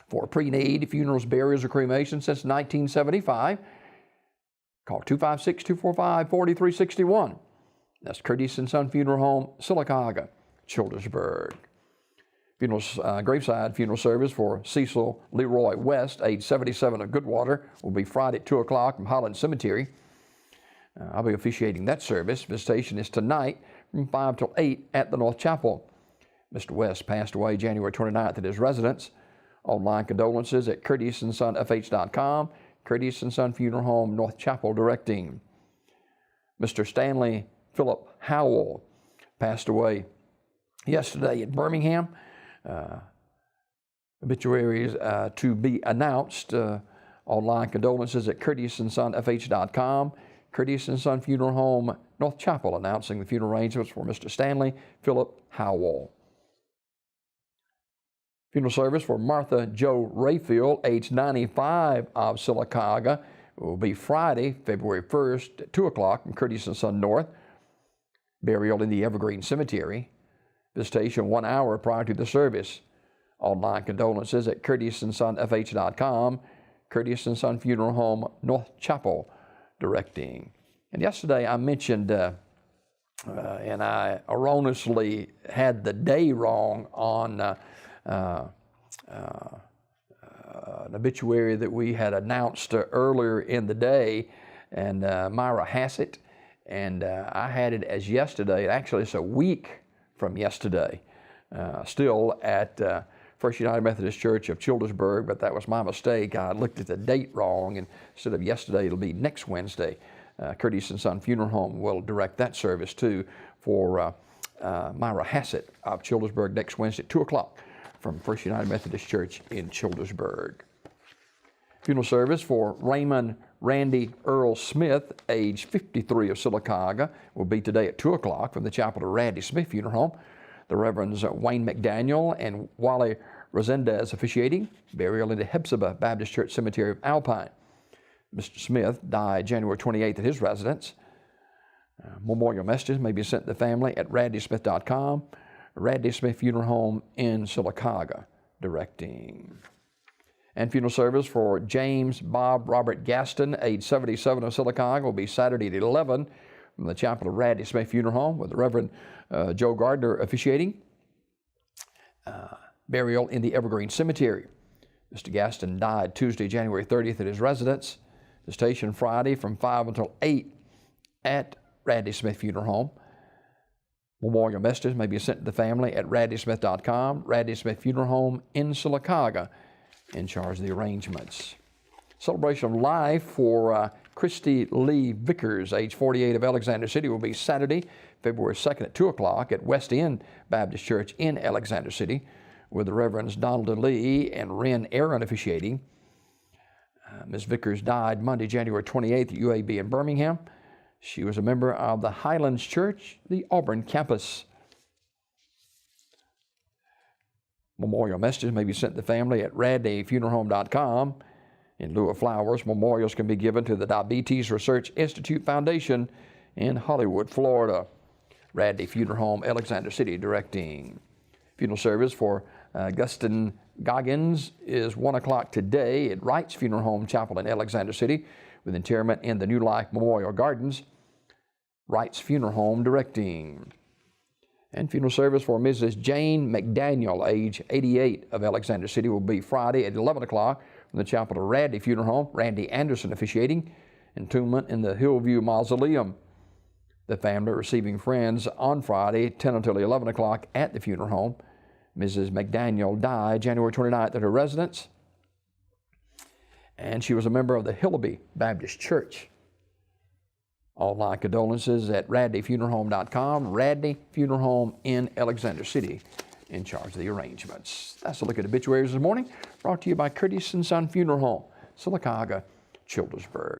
for pre-need funerals, burials, or cremation since 1975. Call 256-245-4361. That's Curtis and Son Funeral Home, Sylacauga, Childersburg. Graveside funeral service for Cecil Leroy West, age 77 of Goodwater, will be Friday at 2 o'clock from Holland Cemetery. I'll be officiating that service. Visitation is tonight from 5 till 8 at the North Chapel. Mr. West passed away January 29th at his residence. Online condolences at CurtisandSonFH.com. Curtis and Son Funeral Home, North Chapel, directing. Mr. Stanley Philip Howell passed away yesterday in Birmingham. Obituaries to be announced. Online condolences at CurtisandSonFH.com. Curtis and Son Funeral Home, North Chapel, announcing the funeral arrangements for Mr. Stanley Philip Howell. Funeral service for Martha Joe Rayfield, age 95 of Sylacauga, will be Friday, February 1st at 2 o'clock in Curtis and Son North. Burial in the Evergreen Cemetery. Visitation 1 hour prior to the service. Online condolences at CurtisandSonFH.com. Curtis and Son Funeral Home, North Chapel, directing. And yesterday I mentioned, and I erroneously had the day wrong on an obituary that we had announced earlier in the day, and Myra Hassett, and I had it as yesterday. Actually, it's a week from yesterday, still at First United Methodist Church of Childersburg, but that was my mistake. I looked at the date wrong, and instead of yesterday, it'll be next Wednesday. Curtis and Son Funeral Home will direct that service too for Myra Hassett of Childersburg next Wednesday at 2 o'clock from First United Methodist Church in Childersburg. Funeral service for Raymond Randy Earl Smith, age 53 of Sylacauga, will be today at 2 o'clock from the chapel of Randy Smith Funeral Home. The Reverends Wayne McDaniel and Wally Resendez officiating. Burial in the Hephzibah Baptist Church Cemetery of Alpine. Mr. Smith died January 28th at his residence. Memorial messages may be sent to the family at randysmith.com. Randy Smith Funeral Home in Sylacauga, directing. And funeral service for James Bob Robert Gaston, age 77 of Sylacauga, will be Saturday at 11 from the chapel of Randy Smith Funeral Home with the Reverend Joe Gardner officiating. Burial in the Evergreen Cemetery. Mr. Gaston died Tuesday, January 30th at his residence. Visitation Friday from 5 until 8 at Randy Smith Funeral Home. Memorial messages may be sent to the family at randysmith.com. Randy Smith Funeral Home in Sylacauga, in charge of the arrangements. Celebration of life for Christy Lee Vickers, age 48 of Alexander City, will be Saturday, February 2nd at 2 o'clock at West End Baptist Church in Alexander City, with the Reverends Donald Lee and Ren Aaron officiating. Ms. Vickers died Monday, January 28th at UAB in Birmingham. She was a member of the Highlands Church, the Auburn campus. Memorial messages may be sent to the family at radneyfuneralhome.com. In lieu of flowers, memorials can be given to the Diabetes Research Institute Foundation in Hollywood, Florida. Radney Funeral Home, Alexander City, directing. Funeral service for Augustine Goggins is 1 o'clock today at Wright's Funeral Home Chapel in Alexander City, with interment in the New Life Memorial Gardens. Wright's Funeral Home, directing. And funeral service for Mrs. Jane McDaniel, age 88 of Alexander City, will be Friday at 11 o'clock from the chapel of Randy Funeral Home. Randy Anderson officiating. Entombment in the Hillview Mausoleum. The family receiving friends on Friday, 10 until 11 o'clock at the funeral home. Mrs. McDaniel died January 29th at her residence, and she was a member of the Hillaby Baptist Church. Online condolences at radneyfuneralhome.com. Radney Funeral Home in Alexander City, in charge of the arrangements. That's a look at obituaries this morning, brought to you by Curtis and Son Funeral Home, Sylacauga, Childersburg.